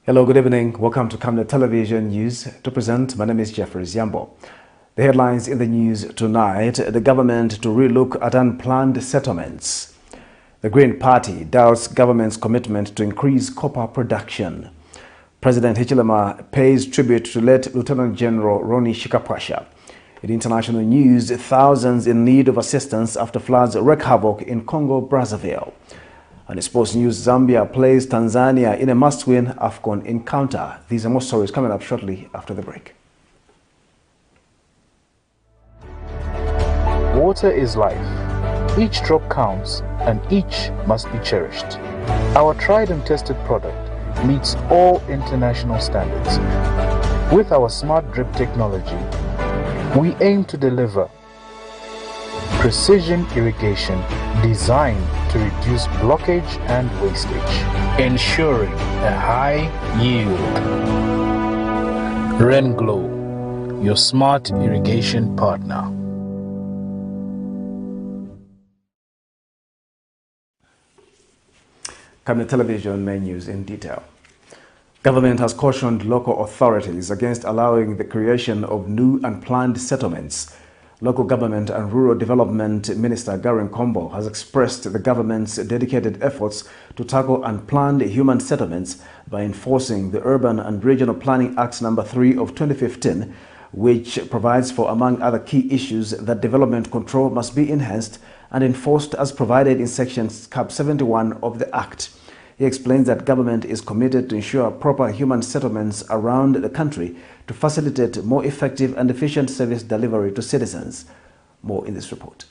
Hello, good evening. Welcome to Camnet Television News. To present, my name is Jeffrey Ziambo. The headlines in the news tonight: the government to relook at unplanned settlements. The Green Party doubts government's commitment to increase copper production. President HICHILEMA pays tribute to late Lieutenant General SHIKAPWASHA. In international news, thousands in need of assistance after floods wreak havoc in Congo, Brazzaville. And in sports news, Zambia plays Tanzania in a must-win AFCON encounter. These and more stories coming up shortly after the break. Water is life. Each drop counts and each must be cherished. Our tried and tested product meets all international standards. With our smart drip technology, we aim to deliver precision irrigation designed to reduce blockage and wastage, ensuring a high yield. RENGLOW, your smart irrigation partner. Camnet Television main news in detail. Government has cautioned local authorities against allowing the creation of new unplanned settlements. Local Government and Rural Development Minister Garen Kombo has expressed the government's dedicated efforts to tackle unplanned human settlements by enforcing the Urban and Regional Planning Act No. 3 of 2015, which provides for, among other key issues, that development control must be enhanced and enforced as provided in Section Cap 71 of the Act. He explains that government is committed to ensure proper human settlements around the country to facilitate more effective and efficient service delivery to citizens. More in this report.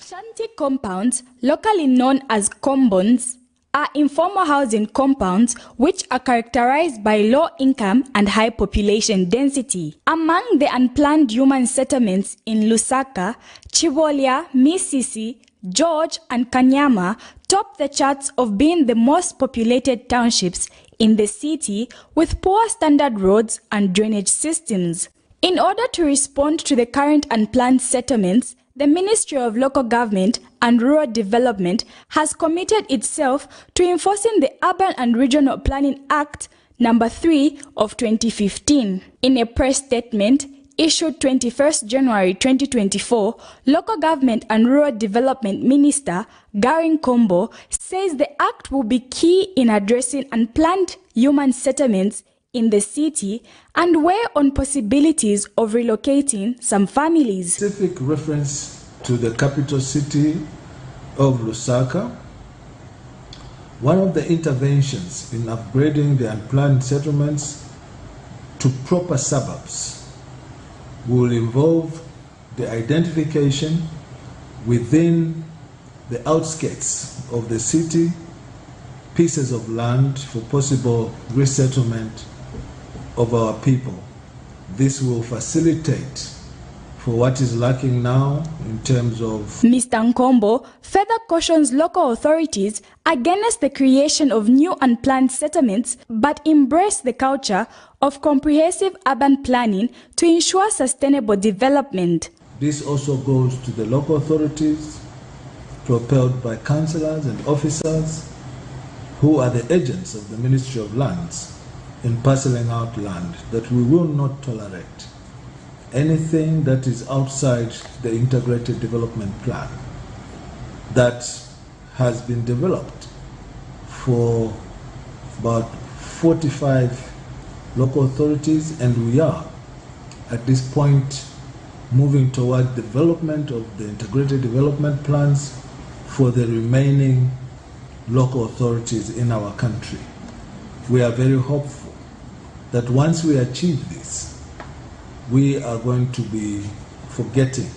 Shanty compounds, locally known as combons, are informal housing compounds which are characterized by low income and high population density. Among the unplanned human settlements in Lusaka, Chibolya, Misisi, George and Kanyama top the charts of being the most populated townships in the city with poor standard roads and drainage systems. In order to respond to the current unplanned settlements, the Ministry of Local Government and Rural Development has committed itself to enforcing the Urban and Regional Planning Act No. 3 of 2015. In a press statement issued 21st January 2024, Local Government and Rural Development Minister Garen Kombo says the act will be key in addressing unplanned human settlements in the city and weigh on possibilities of relocating some families. Specific reference to the capital city of Lusaka. One of the interventions in upgrading the unplanned settlements to proper suburbs will involve the identification within the outskirts of the city pieces of land for possible resettlement of our people. This will facilitate for what is lacking now in terms of... Mr. Nkombo further cautions local authorities against the creation of new unplanned settlements, but embrace the culture of comprehensive urban planning to ensure sustainable development. This also goes to the local authorities, propelled by councillors and officers who are the agents of the Ministry of Lands in parceling out land, that we will not tolerate anything that is outside the integrated development plan that has been developed for about 45 local authorities, and we are at this point moving toward development of the integrated development plans for the remaining local authorities in our country. We are very hopeful that once we achieve this, we are going to be forgetting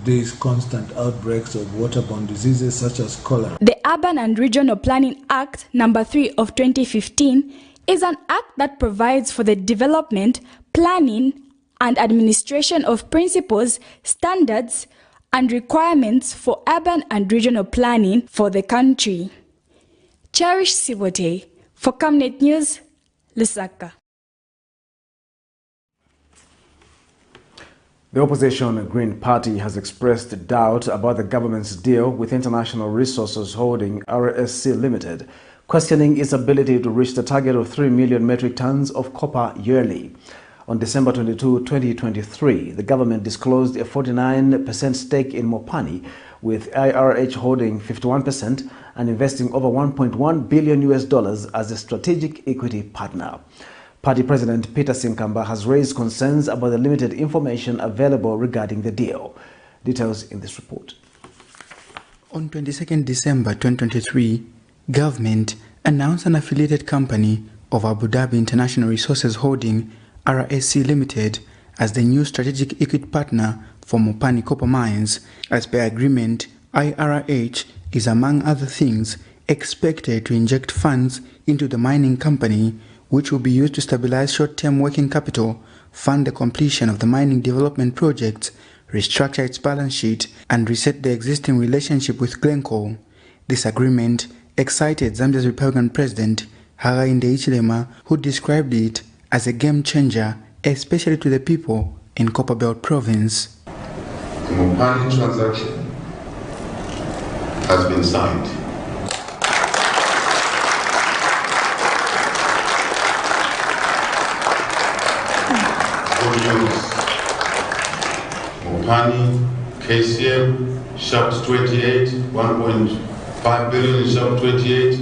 these constant outbreaks of waterborne diseases such as cholera. The Urban and Regional Planning Act No. 3 of 2015 is an act that provides for the development, planning, and administration of principles, standards, and requirements for urban and regional planning for the country. Cherish Sibote for Camnet News, Lusaka. The opposition Green Party has expressed doubt about the government's deal with International Resources Holding RSC Limited questioning its ability to reach the target of 3 million metric tons of copper yearly. On December 22, 2023, the government disclosed a 49% stake in Mopani, with IRH holding 51% and investing over $1.1 billion as a strategic equity partner. Party President Peter Sinkamba has raised concerns about the limited information available regarding the deal. Details in this report. On 22nd December 2023, government announced an affiliated company of Abu Dhabi International Resources Holding RSC Limited as the new strategic equity partner for Mopani copper mines. As per agreement, IRH is, among other things, expected to inject funds into the mining company, which will be used to stabilize short-term working capital, fund the completion of the mining development projects, restructure its balance sheet, and reset the existing relationship with Glencore. This agreement excited Zambia's Republican President, Hakainde HICHILEMA, who described it as a game changer, especially to the people in Copperbelt Province. The Mopani transaction has been signed. Mopani, KCM, Shaft 28, 1.5 billion in Shaft 28,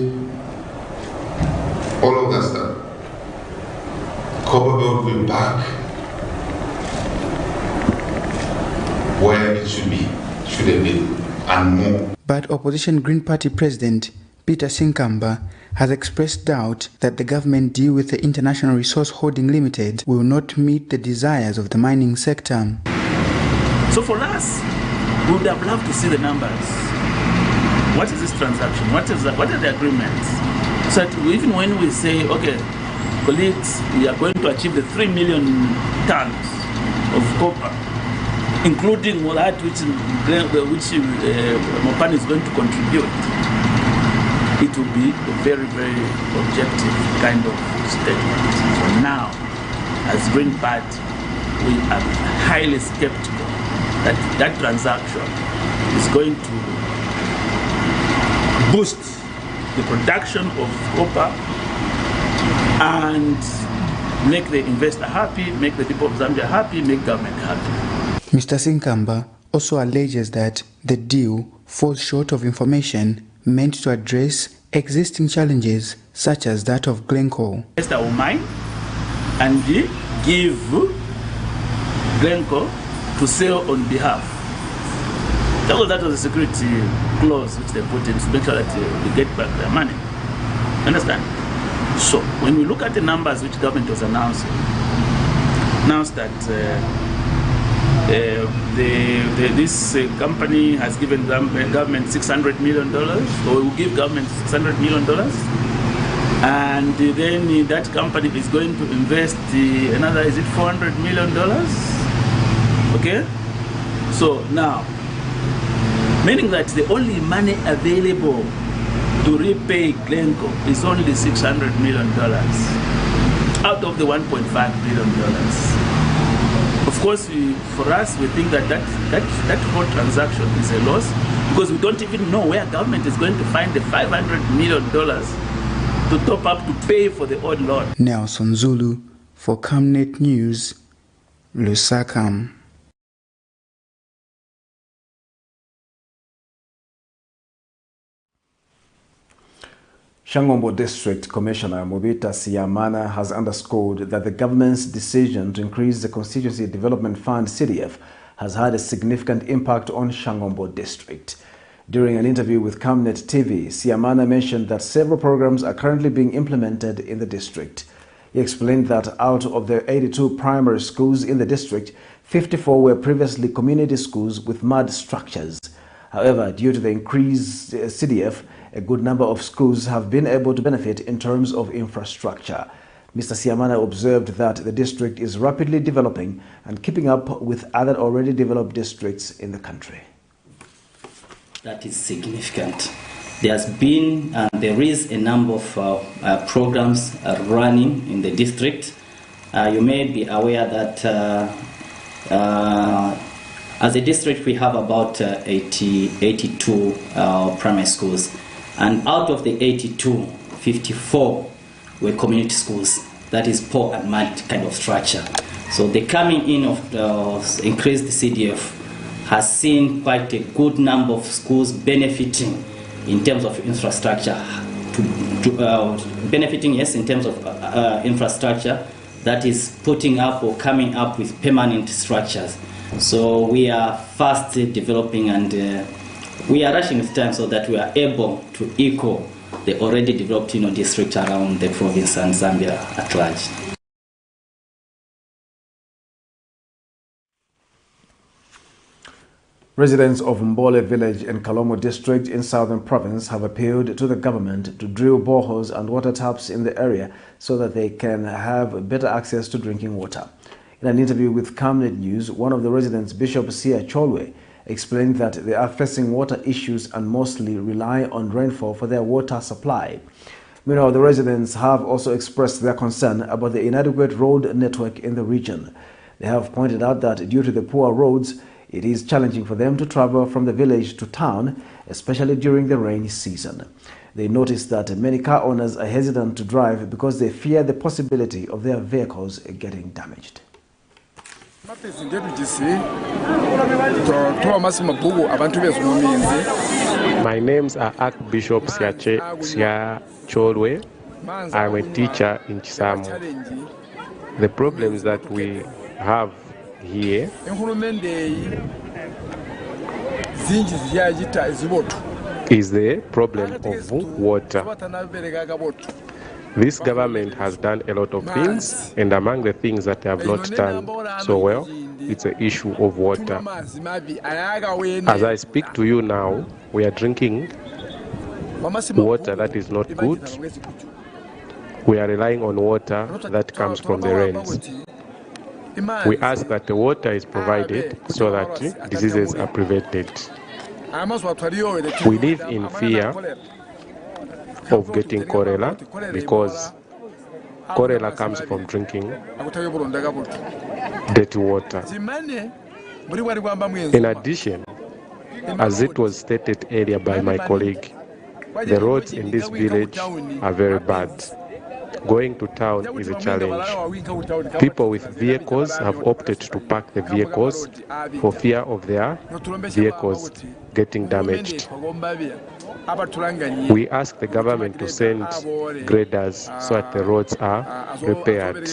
all of that stuff. Copperbelt will be back where it should have been, and more. But opposition Green Party President Peter Sinkamba has expressed doubt that the government deal with the International Resource Holding Limited will not meet the desires of the mining sector. So for us, we would have loved to see the numbers. What is this transaction? What are the agreements? So that even when we say, okay, colleagues, we are going to achieve the 3 million tons of copper, including that which Mopani is going to contribute, it will be a very, very objective kind of statement. So now, as Green Party, we are highly skeptical that that transaction is going to boost the production of copper and make the investor happy, make the people of Zambia happy, make government happy. Mr. Sinkamba also alleges that the deal falls short of information meant to address existing challenges such as that of Glencore. Investor will mine and give Glencore to sell on behalf. That was a security clause which they put in to make sure that we get back their money. Understand? So when we look at the numbers which government was announced that this company has given government $600 million, or will give government $600 million, and then that company is going to invest another, is it $400 million? Okay, so now, meaning that the only money available to repay Glencore is only $600 million out of the $1.5 billion. Of course, for us, we think that whole transaction is a loss, because we don't even know where government is going to find the $500 million to top up to pay for the old loan. Nelson Zulu for Camnet News, Lusaka. Shango District Commissioner Mubita Siyamana has underscored that the government's decision to increase the Constituency Development Fund CDF has had a significant impact on Shango District. During an interview with Camnet TV, Siyamana mentioned that several programs are currently being implemented in the district. He explained that out of the 82 primary schools in the district, 54 were previously community schools with mud structures. However, due to the increased CDF, a good number of schools have been able to benefit in terms of infrastructure. Mr. Siyamana observed that the district is rapidly developing and keeping up with other already developed districts in the country. That is significant. There has been and there is a number of programs running in the district. You may be aware that as a district we have about 82 primary schools. And out of the 82, 54 were community schools. That is poor and mud kind of structure. So the coming in of the increased CDF has seen quite a good number of schools benefiting in terms of infrastructure, benefiting, yes, in terms of infrastructure, that is putting up or coming up with permanent structures. So we are fast developing, and we are rushing with time so that we are able to equal the already developed district around the province and Zambia at large. Residents of Mbole village in Kalomo district in southern province have appealed to the government to drill boreholes and water taps in the area so that they can have better access to drinking water. In an interview with Camnet News, one of the residents, Bishop Sia Cholwe, explained that they are facing water issues and mostly rely on rainfall for their water supply. Meanwhile, the residents have also expressed their concern about the inadequate road network in the region. They have pointed out that due to the poor roads, it is challenging for them to travel from the village to town, especially during the rainy season. They noticed that many car owners are hesitant to drive because they fear the possibility of their vehicles getting damaged. My names are Archbishop Sia Cholwe. I'm a teacher in Chisamu. The problems that we have here is the problem of water. This government has done a lot of things, and among the things that they have not done so well, it's an issue of water. As I speak to you now, we are drinking water that is not good. We are relying on water that comes from the rains. We ask that the water is provided so that diseases are prevented. We live in fear of getting cholera because cholera comes from drinking dirty water. In addition, as it was stated earlier by my colleague, the roads in this village are very bad. Going to town is a challenge. People with vehicles have opted to park the vehicles for fear of their vehicles getting damaged. We ask the government to send graders so that the roads are repaired.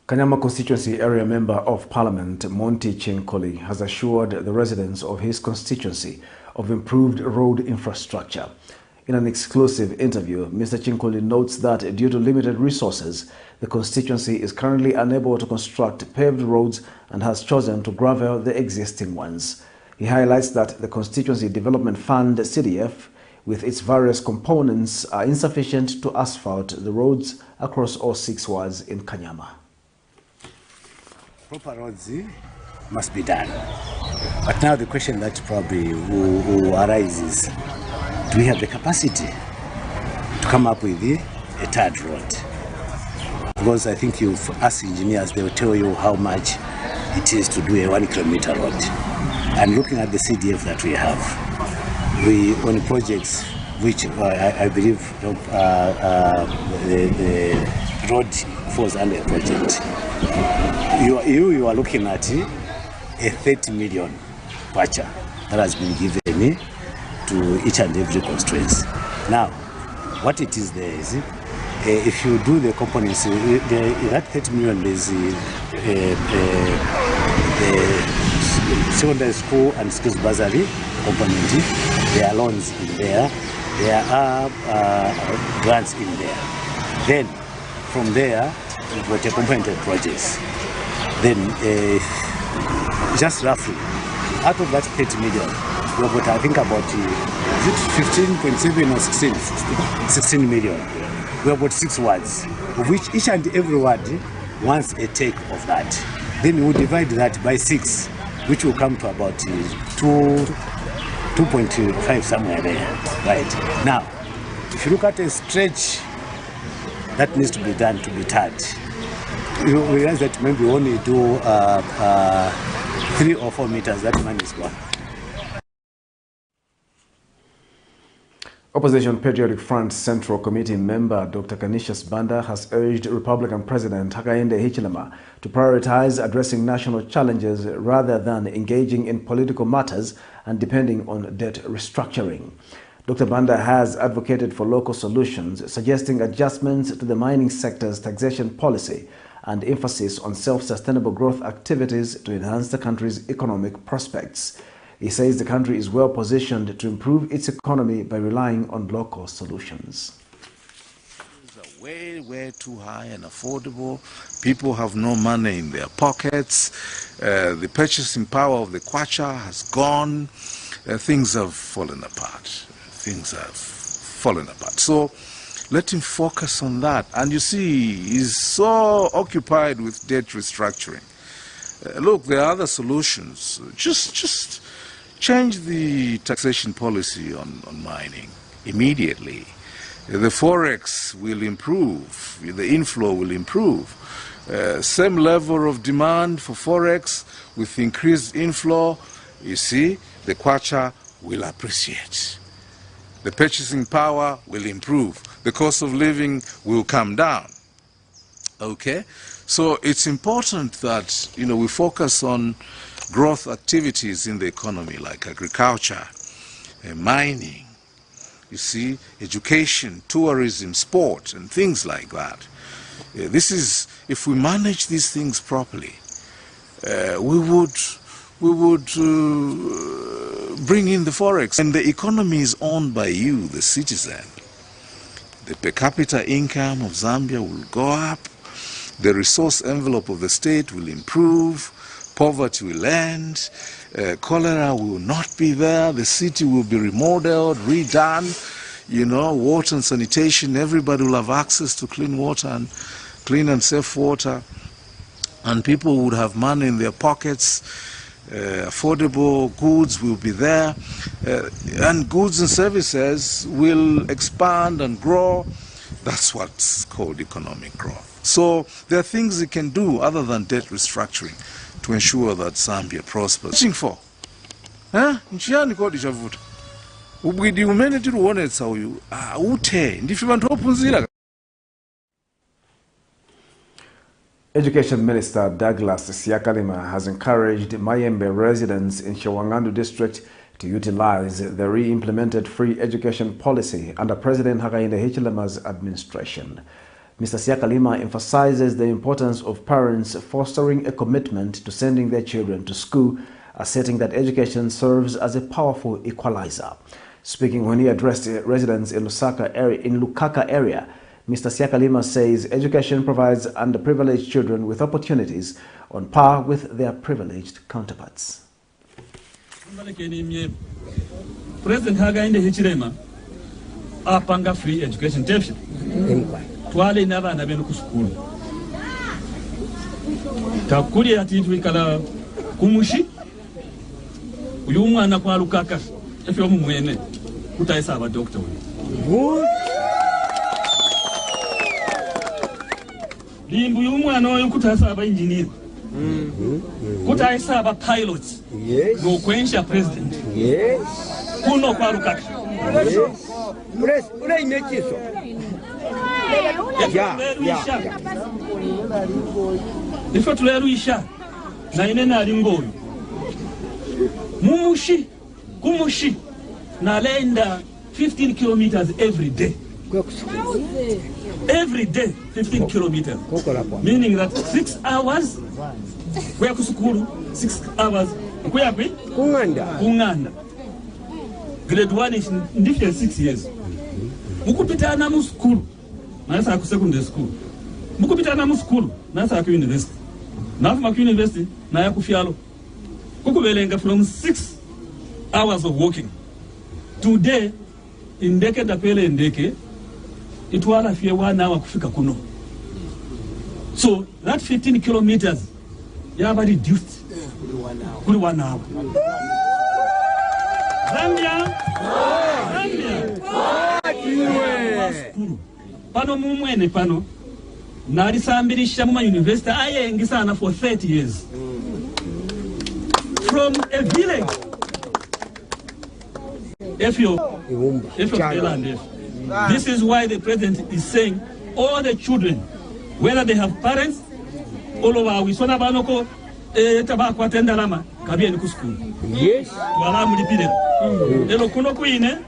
Kanyama constituency area member of parliament Monty Chinkoli has assured the residents of his constituency of improved road infrastructure. In an exclusive interview, Mr. Chinkoli notes that due to limited resources, the constituency is currently unable to construct paved roads and has chosen to gravel the existing ones. He highlights that the Constituency Development Fund CDF, with its various components, are insufficient to asphalt the roads across all 6 wards in Kanyama. Proper roads must be done. But now the question that probably will arise is, do we have the capacity to come up with a third road? Because I think you've asked engineers, they will tell you how much it is to do a 1 kilometer road. And looking at the CDF that we have, we on projects which I believe the road falls under a project. You are looking at a 30 million kwacha that has been given to each and every constituency. Now, what it is there is, if you do the components, that 30 million is the secondary school and skills bursary component. There are loans in there. There are grants in there. Then, from there, we've got a component of projects. Then, just roughly, out of that 30 million, we've got, I think, about 15.7 or 16 million. We have got 6 wards, of which each and every ward wants a take of that. Then we divide that by 6, which will come to about 2.5 somewhere there. Right. Now, if you look at a stretch that needs to be done to be tarred, you realize that maybe only do 3 or 4 meters, that money is gone. Opposition Patriotic Front Central Committee member Dr. Canisius Banda has urged Republican President Hakainde Hichilema to prioritize addressing national challenges rather than engaging in political matters and depending on debt restructuring. Dr. Banda has advocated for local solutions, suggesting adjustments to the mining sector's taxation policy and emphasis on self-sustainable growth activities to enhance the country's economic prospects. He says the country is well positioned to improve its economy by relying on local solutions. Way too high and affordable. People have no money in their pockets. The purchasing power of the kwacha has gone. Things have fallen apart. So let him focus on that. And you see, he's so occupied with debt restructuring. Look, there are other solutions. Just change the taxation policy on mining immediately. The forex will improve, the inflow will improve. Same level of demand for forex with increased inflow, you see, the kwacha will appreciate. The purchasing power will improve. The cost of living will come down. Okay? So it's important that, we focus on growth activities in the economy like agriculture, mining, you see, education, tourism, sport, and things like that. This is, if we manage these things properly, we would bring in the forex. And the economy is owned by you, the citizen. The per capita income of Zambia will go up. The resource envelope of the state will improve. Poverty will end. Cholera will not be there. The city will be remodeled, redone. Water and sanitation. Everybody will have access to clean water and clean and safe water. And people would have money in their pockets. Affordable goods will be there. And goods and services will expand and grow. That's what's called economic growth. So there are things you can do other than debt restructuring to ensure that Zambia prospers. Searching for? Nchiani kodi chavuta? Ubwidi umene tiri uonetsa uyu ute ndife vantu opunzira. Education Minister Douglas HICHILEMA has encouraged Mayembe residents in Shango District to utilize the re-implemented free education policy under President Hakainde Hichilema's administration. Mr. HICHILEMA emphasizes the importance of parents fostering a commitment to sending their children to school, asserting that education serves as a powerful equalizer. Speaking when he addressed residents in Lukaka area, Mr. HICHILEMA says education provides underprivileged children with opportunities on par with their privileged counterparts. President Hakainde Hichilema apanga free education deficit. Twale n'abaana benu ku sukulu. Takuli ati twikala kumushi. Uyu mwana kwa Lukaka efe omumwene kutayisa aba doctor. Limbu uyu mwana oyo kutayisa aba engineer. Kutayisa aba pilots. Yes. Go kwensha president. Yes. Kuno kwa Lukaka. Yes. Ule imechiso. Ifo tuleruisha na inene alingoyo kumushi na lenda 15 kilometers every day 15 kilometers, meaning that 6 hours kwa kusukuru 6 hours kwa kunganda grade 1 is different 6 years mukupitana mu school nasa ku secondary school mukupitana mu school nasa ku university nafu ku university na ya kufyalo kukubelenga from 6 hours of walking today indeke dapele ndeke itwala fie 1 hour kufika kuno. So that 15 kilometers yaba reduced kuli 1 hour. Zambia pano mumwene pano nalisambirisha mu university ayengi sana for 30 years from a village This is why the president is saying all the children, whether they have parents, all over we sona banoko tabako atenda lama kabieni ku school. Yes. Wala mulipide. Elo kuno kuine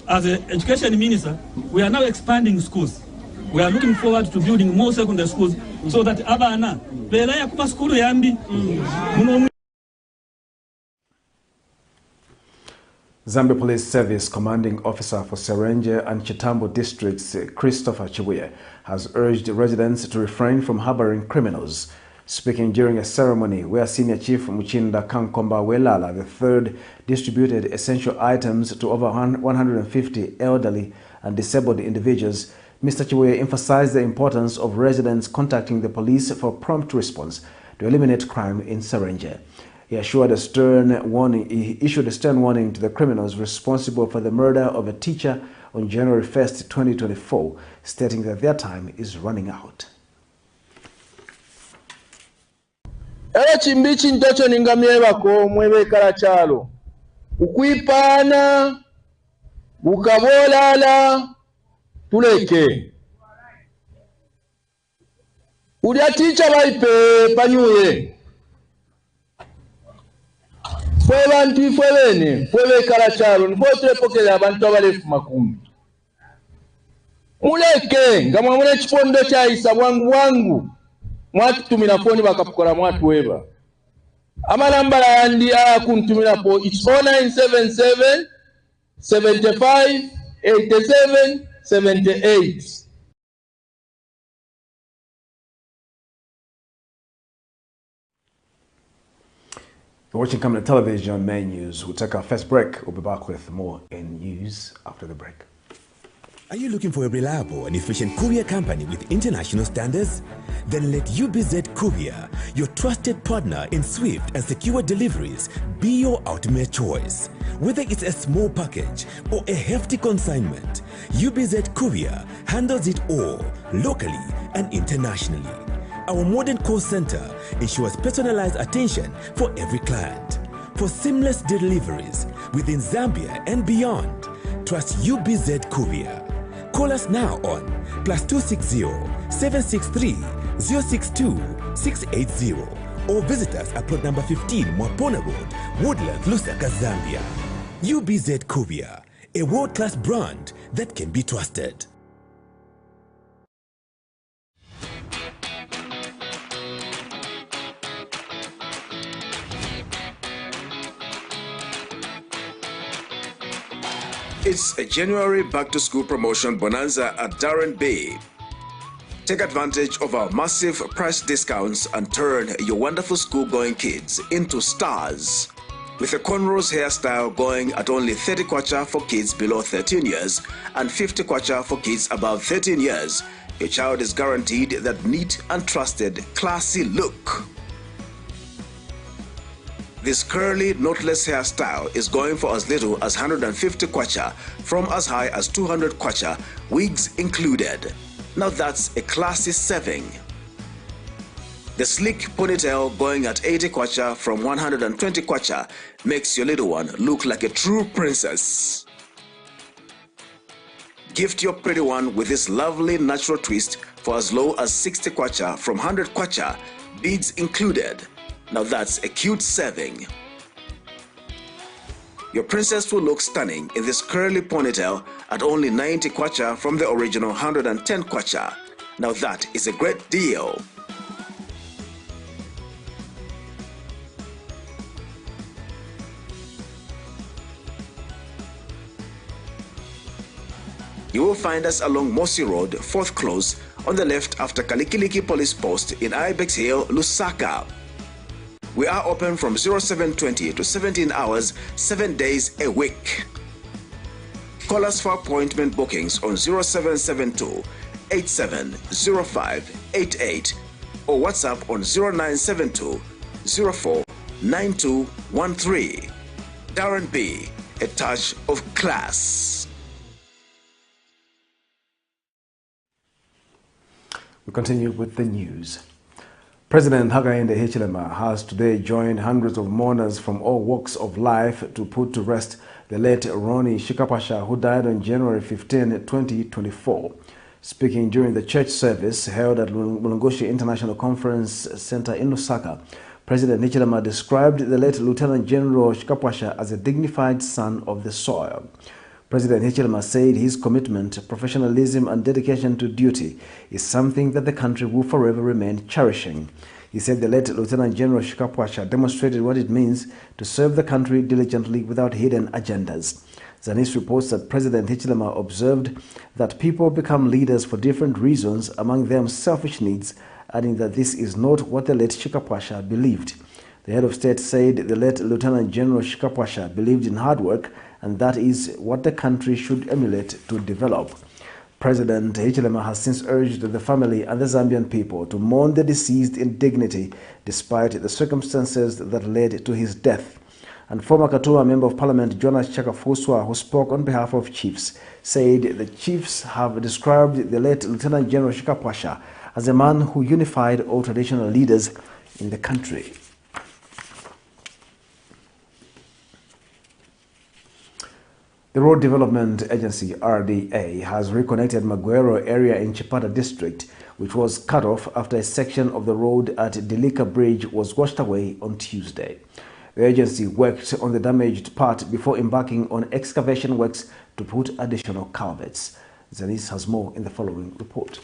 as an education minister, we are now expanding schools. We are looking forward to building more secondary schools so that abana bela ya kuma school yambi. Zambia Police Service Commanding Officer for Serenje and Chitambo districts, Christopher Chibuye, has urged residents to refrain from harboring criminals. Speaking during a ceremony where Senior Chief Muchinda Kankomba Welala III distributed essential items to over 150 elderly and disabled individuals, Mr. Chibuye emphasized the importance of residents contacting the police for prompt response to eliminate crime in Serenje. He issued a stern warning to the criminals responsible for the murder of a teacher on January 1st, 2024, stating that their time is running out. Era chimbichi ntocho ningamyebako mwebekala chalo ukwipana ukabolala tuleke ulya teacher baipe panyuye fwe bantu ifwe bene fwe bekala chalo nifwe tulepokele abantu abalefu makumi muleke nga mwamule chipondo chaisa bwangu mwatutumira foni bakapukola mwatu weba amanambala yandi akuntumira po it's 0977 75 87 78. You're watching Camnet Television Main News. We'll take our first break. We'll be back with more in news after the break. Are you looking for a reliable and efficient courier company with international standards? Then let UBZ Courier, your trusted partner in swift and secure deliveries, be your ultimate choice. Whether it's a small package or a hefty consignment, UBZ Courier handles it all, locally and internationally. Our modern call center ensures personalized attention for every client. For seamless deliveries within Zambia and beyond, trust UBZ Courier. Call us now on +260 763 062 680 or visit us at plot number 15 Mwapona Road, Woodland, Lusaka, Zambia. UBZ Courier, a world-class brand that can be trusted. It's a January back-to-school promotion bonanza at Darren Bay. Take advantage of our massive price discounts and turn your wonderful school-going kids into stars. With a cornrows hairstyle going at only 30 kwacha for kids below 13 years and 50 kwacha for kids above 13 years, your child is guaranteed that neat and trusted, classy look. This curly, knotless hairstyle is going for as little as 150 kwacha from as high as 200 kwacha, wigs included. Now that's a classy saving. The sleek ponytail going at 80 kwacha from 120 kwacha makes your little one look like a true princess. Gift your pretty one with this lovely natural twist for as low as 60 kwacha from 100 kwacha, beads included. Now that's a cute saving. Your princess will look stunning in this curly ponytail at only 90 kwacha from the original 110 kwacha. Now that is a great deal. You will find us along Mosi Road, 4th Close, on the left after Kalikiliki Police Post in Ibex Hill, Lusaka. We are open from 0720 to 17 hours, 7 days a week. Call us for appointment bookings on 0772 870588 or WhatsApp on 0972 04 9213. Darren B, a touch of class. We continue with the news. President Hakainde Hichilema has today joined hundreds of mourners from all walks of life to put to rest the late Ronnie SHIKAPWASHA, who died on January 15, 2024. Speaking during the church service held at Mulungushi International Conference Center in Lusaka, President Hichilema described the late Lieutenant General SHIKAPWASHA as a dignified son of the soil. President Hichilema said his commitment, professionalism and dedication to duty is something that the country will forever remain cherishing. He said the late Lieutenant General SHIKAPWASHA demonstrated what it means to serve the country diligently without hidden agendas. Zanis reports that President Hichilema observed that people become leaders for different reasons, among them selfish needs, adding that this is not what the late SHIKAPWASHA believed. The head of state said the late Lieutenant General SHIKAPWASHA believed in hard work, and that is what the country should emulate to develop. President Hichilema has since urged the family and the Zambian people to mourn the deceased in dignity despite the circumstances that led to his death. And former Katua Member of Parliament Jonas Chakafuswa, who spoke on behalf of chiefs, said the chiefs have described the late Lieutenant General SHIKAPWASHA as a man who unified all traditional leaders in the country. The Road Development Agency, RDA, has reconnected Maguero area in Chipata District, which was cut off after a section of the road at Dilika Bridge was washed away on Tuesday. The agency worked on the damaged part before embarking on excavation works to put additional culverts. Zanis has more in the following report.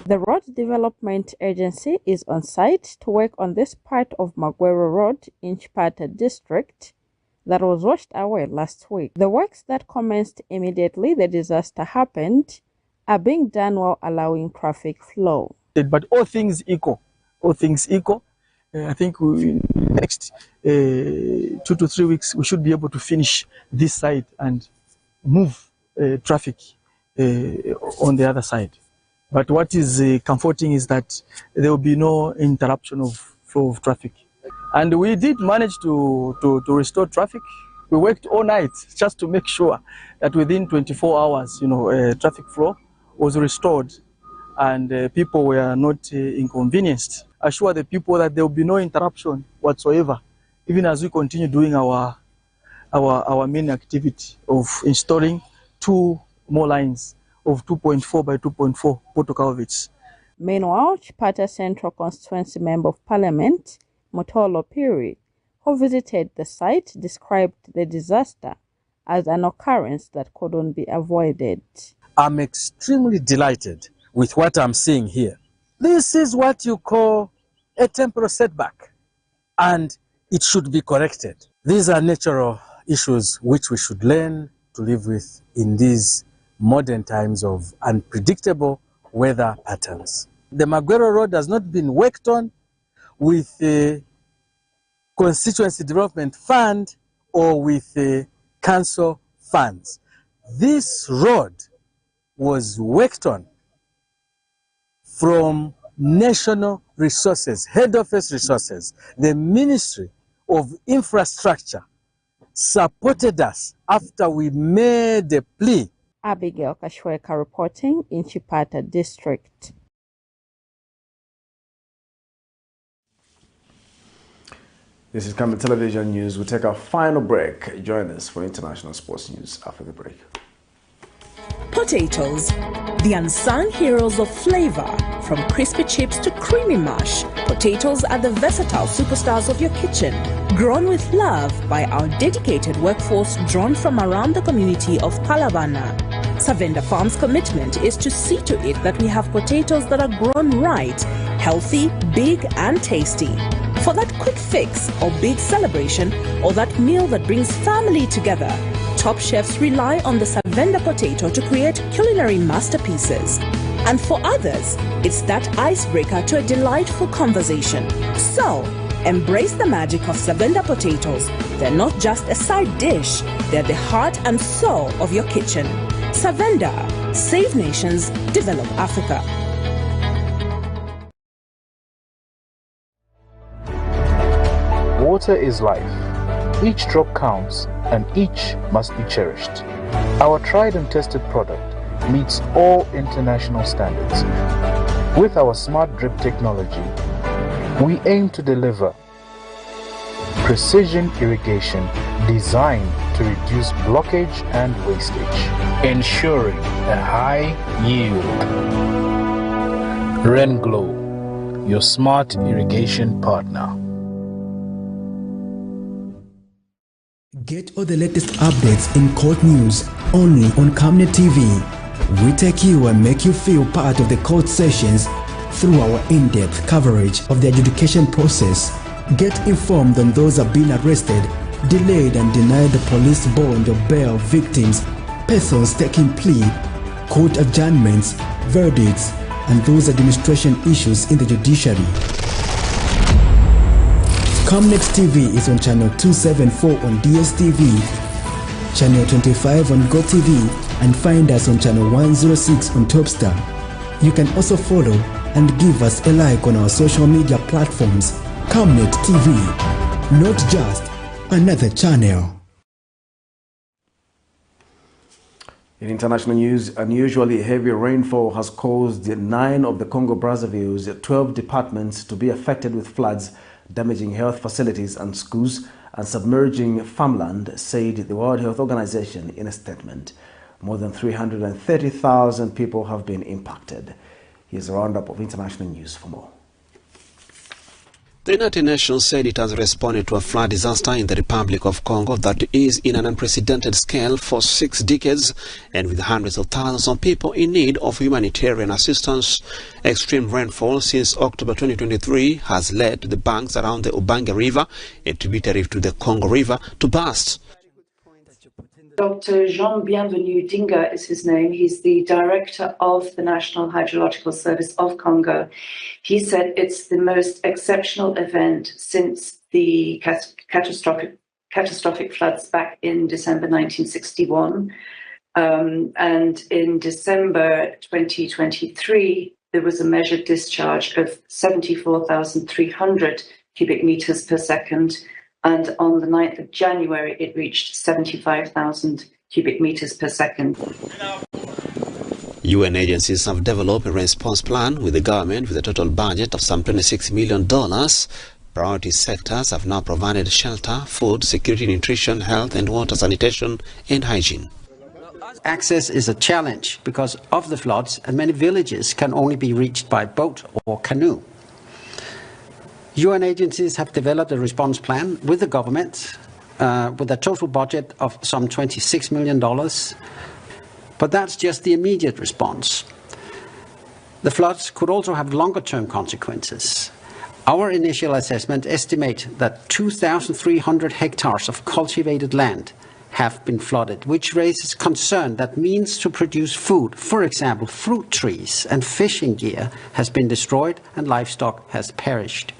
The Road Development Agency is on site to work on this part of Maguero Road in Chipata District that was washed away last week. The works that commenced immediately the disaster happened are being done while allowing traffic flow. But all things equal, I think in the next 2 to 3 weeks we should be able to finish this side and move traffic on the other side. But what is comforting is that there will be no interruption of flow of traffic. And we did manage to restore traffic. We worked all night just to make sure that within 24 hours, traffic flow was restored and people were not inconvenienced. Assure the people that there will be no interruption whatsoever, even as we continue doing our main activity of installing 2 more lines of 2.4 by 2.4 portoculverts. Meanwhile, Chipata Central Constituency Member of Parliament, Motolo Piri, who visited the site, described the disaster as an occurrence that couldn't be avoided. I'm extremely delighted with what I'm seeing here. This is what you call a temporal setback, and it should be corrected. These are natural issues which we should learn to live with in these modern times of unpredictable weather patterns. The Maguero Road has not been worked on with a constituency development fund or with council funds. This road was worked on from national resources, head office resources. The Ministry of Infrastructure supported us after we made a plea. Abigail Kashweka reporting in Chipata District. This is Camnet Television News. We'll take our final break. Join us for international sports news after the break. Potatoes, the unsung heroes of flavor. From crispy chips to creamy mash, potatoes are the versatile superstars of your kitchen. Grown with love by our dedicated workforce drawn from around the community of Palavana. Savenda Farm's commitment is to see to it that we have potatoes that are grown right, healthy, big and tasty. For that quick fix or big celebration or that meal that brings family together, top chefs rely on the Savenda potato to create culinary masterpieces. And for others, it's that icebreaker to a delightful conversation. So, embrace the magic of Savenda potatoes. They're not just a side dish, they're the heart and soul of your kitchen. Savenda, save nations, develop Africa. Water is life. Each drop counts and each must be cherished. Our tried and tested product meets all international standards. With our smart drip technology, we aim to deliver precision irrigation designed to reduce blockage and wastage, ensuring a high yield. RENGLOW, your smart irrigation partner. Get all the latest updates in court news only on Camnet TV. We take you and make you feel part of the court sessions through our in-depth coverage of the adjudication process. Get informed on those who have been arrested, delayed and denied the police bond or bail victims, persons taking plea, court adjournments, verdicts, and those administration issues in the judiciary. Camnet TV is on channel 274 on DSTV, channel 25 on GoTV, and find us on channel 106 on Topstar. You can also follow and give us a like on our social media platforms. Camnet TV, not just another channel. In international news, unusually heavy rainfall has caused 9 of the Congo Brazzaville's 12 departments to be affected with floods, damaging health facilities and schools and submerging farmland, said the World Health Organization in a statement. More than 330,000 people have been impacted. Here's a roundup of international news for more. The United Nations said it has responded to a flood disaster in the Republic of Congo that is in an unprecedented scale for 6 decades and with hundreds of thousands of people in need of humanitarian assistance. Extreme rainfall since October 2023 has led the banks around the Ubangi River, a tributary to the Congo River, to burst. Dr. Jean Bienvenu Dinga is his name. He's the director of the National Hydrological Service of Congo. He said it's the most exceptional event since the catastrophic floods back in December 1961. And in December 2023, there was a measured discharge of 74,300 cubic meters per second. And on the 9th of January, it reached 75,000 cubic meters per second. UN agencies have developed a response plan with the government with a total budget of some $26 million. Priority sectors have now provided shelter, food, security, nutrition, health and water sanitation and hygiene. Access is a challenge because of the floods, and many villages can only be reached by boat or canoe. UN agencies have developed a response plan with the government with a total budget of some $26 million. But that's just the immediate response. The floods could also have longer-term consequences. Our initial assessment estimates that 2,300 hectares of cultivated land have been flooded, which raises concern that means to produce food, for example, fruit trees and fishing gear, has been destroyed and livestock has perished.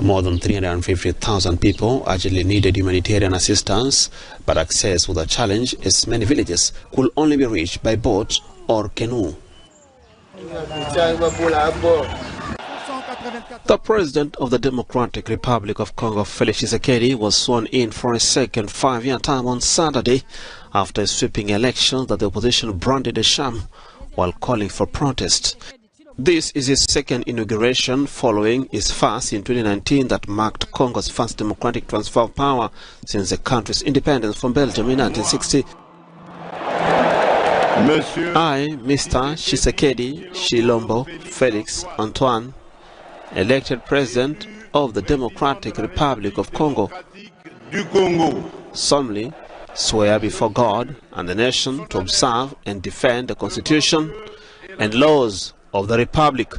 More than 350,000 people urgently needed humanitarian assistance, but access was a challenge as many villages could only be reached by boat or canoe. The President of the Democratic Republic of Congo, Felix Tshisekedi, was sworn in for a second 5-year term on Saturday after a sweeping election that the opposition branded a sham while calling for protest. This is his second inauguration following his first in 2019 that marked Congo's first democratic transfer of power since the country's independence from Belgium in 1960. I, Mr. Tshisekedi Tshilombo Felix Antoine, elected President of the Democratic Republic of Congo, solemnly swear before God and the nation to observe and defend the Constitution and laws of the Republic.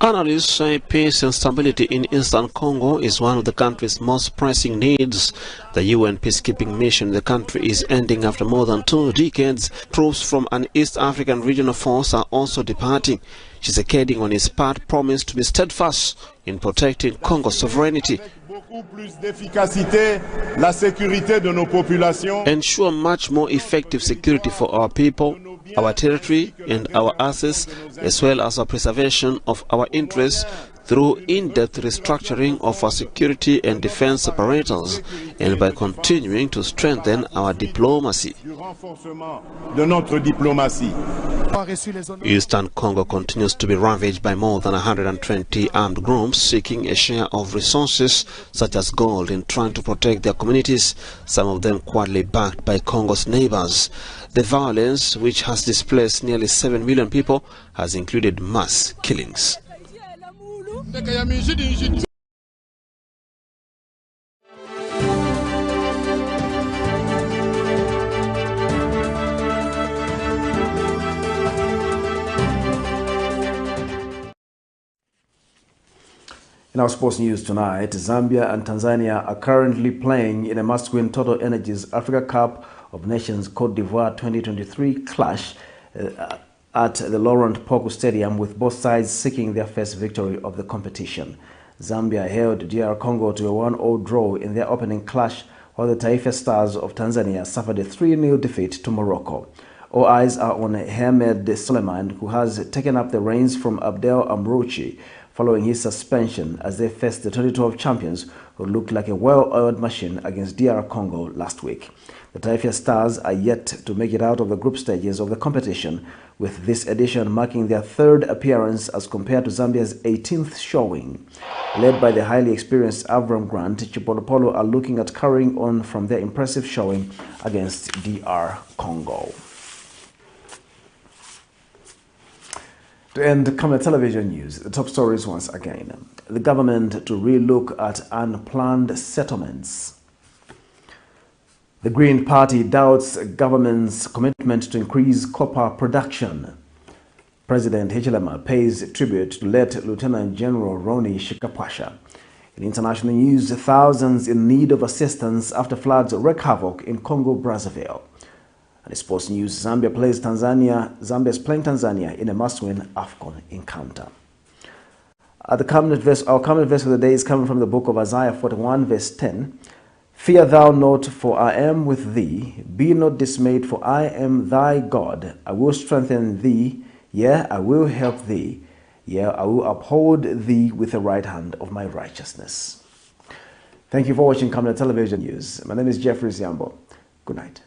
Analysts say peace and stability in eastern Congo is one of the country's most pressing needs. The UN peacekeeping mission in the country is ending after more than 2 decades. Troops from an East African regional force are also departing. Tshisekedi, on his part, promised to be steadfast in protecting Congo's sovereignty, ensure much more effective security for our people, our territory and our assets, as well as our preservation of our interests through in-depth restructuring of our security and defense apparatus and by continuing to strengthen our diplomacy. Eastern Congo continues to be ravaged by more than 120 armed groups seeking a share of resources such as gold in trying to protect their communities, some of them quietly backed by Congo's neighbors. The violence, which has displaced nearly 7 million people, has included mass killings. In our sports news tonight, Zambia and Tanzania are currently playing in a must-win Total Energies Africa Cup of Nations Cote d'Ivoire 2023 clash at the Laurent Poku Stadium, with both sides seeking their first victory of the competition. Zambia held DR Congo to a 1-0 draw in their opening clash, while the Taifa Stars of Tanzania suffered a 3-0 defeat to Morocco. All eyes are on Ahmed Suleiman, who has taken up the reins from Abdel Amrouchi following his suspension, as they faced the 2012 champions, who looked like a well-oiled machine against DR Congo last week. The Taifa Stars are yet to make it out of the group stages of the competition, with this edition marking their third appearance as compared to Zambia's 18th showing. Led by the highly experienced Avram Grant, Chipolopolo are looking at carrying on from their impressive showing against DR Congo. To end Camnet television news, the top stories once again. The government to re-look at unplanned settlements. The Green Party doubts government's commitment to increase copper production. President HICHILEMA pays tribute to late Lieutenant General SHIKAPWASHA. In international news, thousands in need of assistance after floods wreak havoc in Congo, Brazzaville. And in sports news, Zambia is playing Tanzania in a must-win AFCON encounter. Our Camnet verse of the day is coming from the book of Isaiah 41, verse 10. Fear thou not, for I am with thee. Be not dismayed, for I am thy God. I will strengthen thee. Yea, I will help thee. Yea, I will uphold thee with the right hand of my righteousness. Thank you for watching Camnet Television News. My name is Jeffrey Ziambo. Good night.